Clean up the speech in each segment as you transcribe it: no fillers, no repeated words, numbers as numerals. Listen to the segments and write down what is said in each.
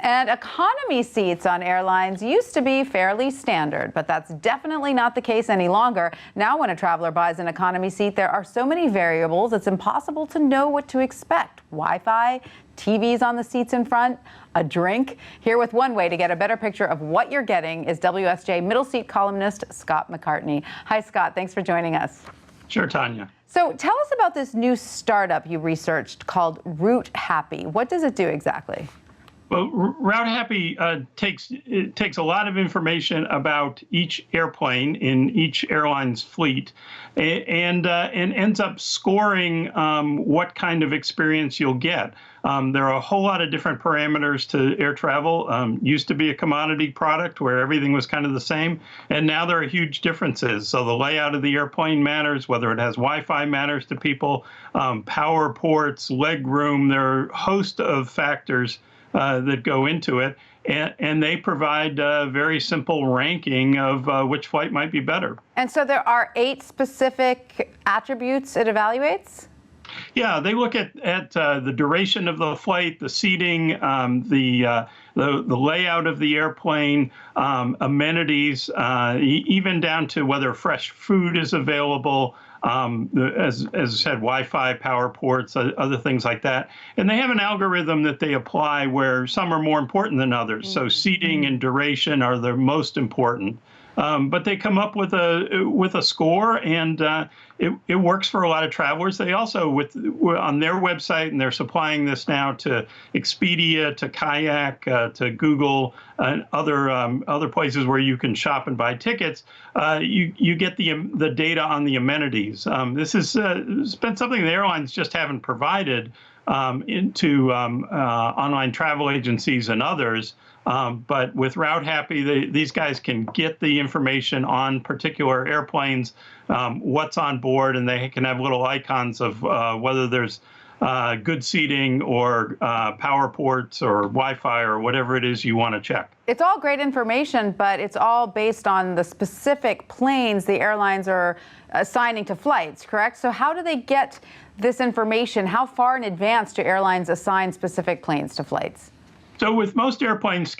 And economy seats on airlines used to be fairly standard, but that's definitely not the case any longer. Now, when a traveler buys an economy seat, there are so many variables, it's impossible to know what to expect. Wi-Fi, TVs on the seats in front, a drink. Here with one way to get a better picture of what you're getting is WSJ middle seat columnist Scott McCartney. Hi, Scott. Thanks for joining us. Sure, Tanya. So tell us about this new startup you researched called Routehappy. What does it do exactly? Well, Routehappy takes a lot of information about each airplane in each airline's fleet, and ends up scoring what kind of experience you'll get. There are a whole lot of different parameters to air travel. Used to be a commodity product where everything was kind of the same, and now there are huge differences. So the layout of the airplane matters, whether it has Wi-Fi matters to people, power ports, leg room. There are a host of factors that go into it, and they provide a very simple ranking of which flight might be better. And so there are 8 specific attributes it evaluates? Yeah, they look at the duration of the flight, the seating, the layout of the airplane, amenities, even down to whether fresh food is available, as I said, Wi-Fi, power ports, other things like that. And they have an algorithm that they apply where some are more important than others. So seating and duration are the most important. But they come up with a score, and it works for a lot of travelers. They also, on their website, and they're supplying this now to Expedia, to Kayak, to Google, and other places where you can shop and buy tickets. You get the data on the amenities. This has been something the airlines just haven't provided into online travel agencies and others. But with Routehappy, these guys can get the information on particular airplanes, what's on board, and they can have little icons of whether there's good seating or power ports or Wi-Fi or whatever it is you want to check. It's all great information, but it's all based on the specific planes the airlines are assigning to flights, correct? So how do they get this information? How far in advance do airlines assign specific planes to flights? So with most airplanes,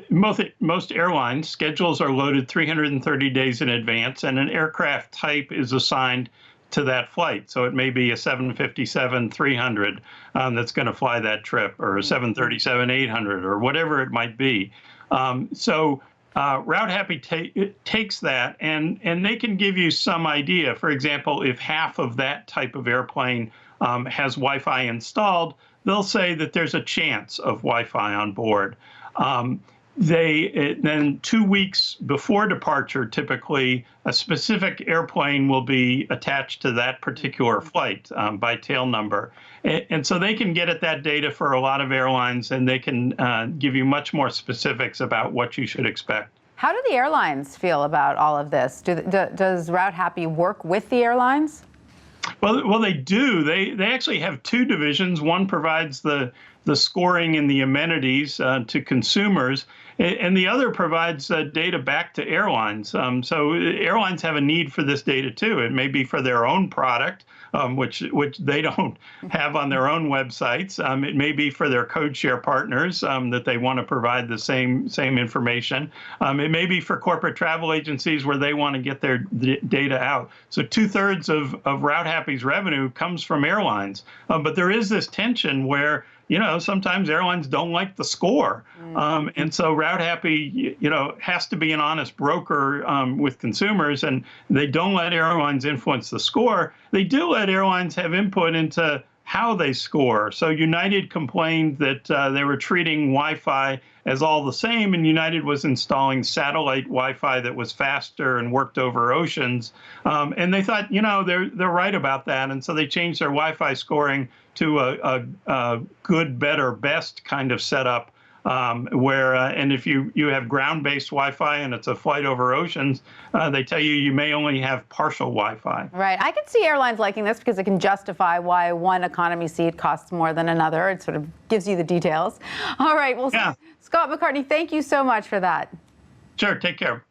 most airlines, schedules are loaded 330 days in advance, and an aircraft type is assigned to that flight. So it may be a 757-300 that's going to fly that trip, or a 737-800, or whatever it might be. Routehappy takes that, and they can give you some idea. For example, if half of that type of airplane has Wi-Fi installed, they'll say that there's a chance of Wi-Fi on board. Then 2 weeks before departure, typically, a specific airplane will be attached to that particular flight by tail number. And so they can get at that data for a lot of airlines, and they can give you much more specifics about what you should expect. How do the airlines feel about all of this? Does Routehappy work with the airlines? Well, they do. They actually have 2 divisions. One provides the scoring and the amenities to consumers, and the other provides data back to airlines. So airlines have a need for this data too. It may be for their own product, which they don't have on their own websites. It may be for their code share partners that they want to provide the same information. It may be for corporate travel agencies where they want to get their data out. So 2/3 of Routehappy's revenue comes from airlines. But there is this tension where, sometimes airlines don't like the score. And so Routehappy, has to be an honest broker with consumers, and they don't let airlines influence the score. They do let airlines have input into how they score. So United complained that they were treating Wi-Fi as all the same, and United was installing satellite Wi-Fi that was faster and worked over oceans. And they thought, they're right about that, and so they changed their Wi-Fi scoring to a good, better, best kind of setup, where and if you have ground-based Wi-Fi and it's a flight over oceans, they tell you may only have partial Wi-Fi. Right. I can see airlines liking this because it can justify why one economy seat costs more than another. It sort of gives you the details. All right. Well, yeah. Scott McCartney, thank you so much for that. Sure. Take care.